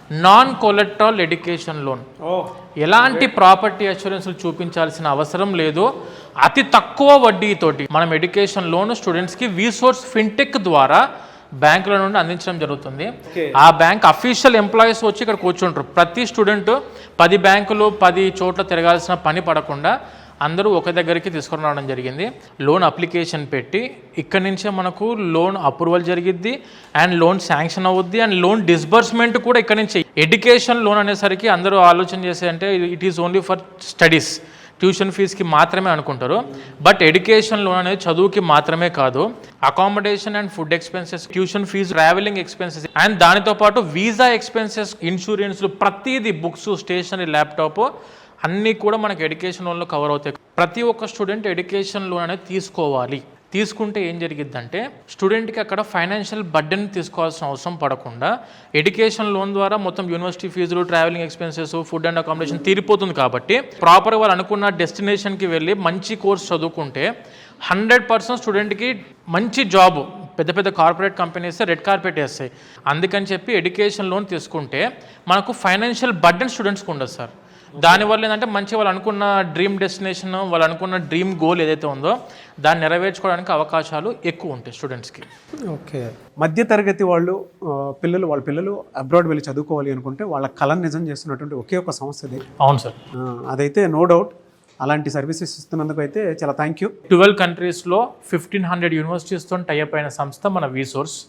Non collateral education loan. ఎలాంటి property అష్యూరెన్స్లు చూపించాల్సిన అవసరం లేదు. అతి తక్కువ వడ్డీతోటి మనం ఎడ్యుకేషన్ లోన్ స్టూడెంట్స్కి విసోర్స్ ఫిన్టెక్ ద్వారా బ్యాంకుల నుండి అందించడం జరుగుతుంది. ఆ బ్యాంక్ అఫీషియల్ ఎంప్లాయీస్ వచ్చి ఇక్కడ కూర్చుంటారు. ప్రతి స్టూడెంట్ 10 బ్యాంకులు 10 చోట్ల తిరగాల్సిన పని పడకుండా అందరూ ఒక దగ్గరికి తీసుకుని రావడం జరిగింది. లోన్ అప్లికేషన్ పెట్టి ఇక్కడి నుంచే మనకు లోన్ అప్రూవల్ జరిగిద్ది అండ్ లోన్ శాంక్షన్ అవుద్ది అండ్ లోన్ డిస్బర్స్మెంట్ కూడా ఇక్కడి నుంచి. ఎడ్యుకేషన్ లోన్ అనేసరికి అందరూ ఆలోచన చేసే అంటే it is only for studies, tuition ఫీజుకి మాత్రమే అనుకుంటారు. బట్ ఎడ్యుకేషన్ లోన్ అనేది చదువుకి మాత్రమే కాదు, accommodation and food expenses, tuition fee, travelling expenses and దానితో పాటు వీసా ఎక్స్పెన్సెస్, ఇన్సూరెన్స్లు, ప్రతిదీ, బుక్స్, స్టేషనరీ, ల్యాప్టాప్ అన్నీ కూడా మనకి ఎడ్యుకేషన్ లోన్లో కవర్ అవుతాయి. ప్రతి ఒక్క స్టూడెంట్ ఎడ్యుకేషన్ లోన్ అనేది తీసుకోవాలి. తీసుకుంటే ఏం జరిగిద్దంటే స్టూడెంట్కి అక్కడ ఫైనాన్షియల్ బర్డెన్ తీసుకోవాల్సిన అవసరం పడకుండా ఎడ్యుకేషన్ లోన్ ద్వారా మొత్తం యూనివర్సిటీ ఫీజులు, travelling expenses, food and accommodation తీరిపోతుంది. కాబట్టి ప్రాపర్గా వాళ్ళు అనుకున్న డెస్టినేషన్కి వెళ్ళి మంచి కోర్స్ చదువుకుంటే 100% స్టూడెంట్కి మంచి జాబ్, పెద్ద పెద్ద కార్పొరేట్ కంపెనీస్ రెడ్ కార్పెట్ వేస్తాయి. అందుకని చెప్పి ఎడ్యుకేషన్ లోన్ తీసుకుంటే మనకు ఫైనాన్షియల్ బర్డెన్ స్టూడెంట్స్కి ఉండదు సార్. దానివల్ల ఏంటంటే మంచి వాళ్ళు అనుకున్న డ్రీమ్ డెస్టినేషన్, వాళ్ళు అనుకున్న డ్రీమ్ గోల్ ఏదైతే ఉందో దాన్ని నెరవేర్చుకోవడానికి అవకాశాలు ఎక్కువ ఉంటాయి స్టూడెంట్స్కి. ఓకే, మధ్య తరగతి వాళ్ళ పిల్లలు అబ్రాడ్ వెళ్ళి చదువుకోవాలి అనుకుంటే వాళ్ళ కళను నిజం చేస్తున్నటువంటి ఒకే ఒక సంస్థ ఇది. అవును సార్, అదైతే నో డౌట్. అలాంటి సర్వీసెస్ ఇస్తున్నందుకు అయితే చాలా థ్యాంక్ యూ. 12 కంట్రీస్లో 1500 యూనివర్సిటీస్తో టైఅప్ అయిన సంస్థ మన విసోర్స్.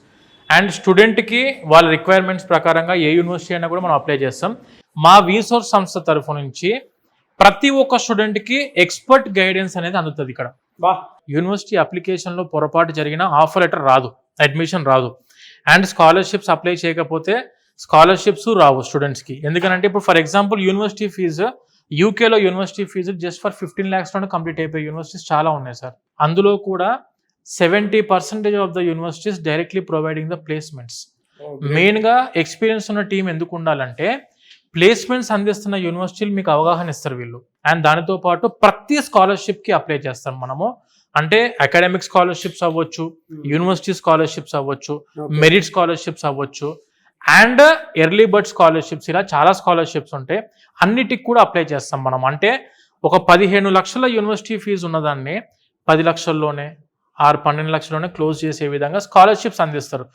అండ్ స్టూడెంట్కి వాళ్ళ రిక్వైర్మెంట్స్ ప్రకారంగా ఏ యూనివర్సిటీ అయినా కూడా మనం అప్లై చేస్తాం. మా విసోర్స్ సంస్థ తరఫు నుంచి ప్రతి ఒక్క స్టూడెంట్కి ఎక్స్పర్ట్ గైడెన్స్ అనేది అందుతుంది. ఇక్కడ యూనివర్సిటీ అప్లికేషన్లో పొరపాటు జరిగిన ఆఫర్ లెటర్ రాదు, అడ్మిషన్ రాదు. అండ్ స్కాలర్షిప్స్ అప్లై చేయకపోతే స్కాలర్షిప్స్ రావు స్టూడెంట్స్కి. ఎందుకంటే ఇప్పుడు ఫర్ ఎగ్జాంపుల్ యూనివర్సిటీ ఫీజు, యూకేలో యూనివర్సిటీ ఫీజు జస్ట్ ఫర్ 15 lakhsలోనే కంప్లీట్ అయిపోయే యూనివర్సిటీస్ చాలా ఉన్నాయి సార్. అందులో కూడా 70% of the universities directly providing the placements. మెయిన్గా ఎక్స్పీరియన్స్ ఉన్న టీం ఎందుకు ఉండాలంటే ప్లేస్మెంట్స్ అందిస్తున్న యూనివర్సిటీలు మీకు అవగాహన ఇస్తారు వీళ్ళు. అండ్ దానితో పాటు ప్రతి స్కాలర్షిప్కి అప్లై చేస్తాం మనము. అంటే అకాడమిక్ స్కాలర్షిప్స్ అవ్వచ్చు, యూనివర్సిటీ స్కాలర్షిప్స్ అవ్వచ్చు, మెరిట్ స్కాలర్షిప్స్ అవ్వచ్చు అండ్ ఎర్లీ బర్డ్ స్కాలర్షిప్స్, ఇలా చాలా స్కాలర్షిప్స్ ఉంటాయి. అన్నిటికి కూడా అప్లై చేస్తాం మనం. అంటే ఒక 15 లక్షల యూనివర్సిటీ ఫీజు ఉన్నదాన్ని 10 లక్షల్లోనే 12 లక్షల్లోనే క్లోజ్ చేసే విధంగా స్కాలర్షిప్స్ అందిస్తారు.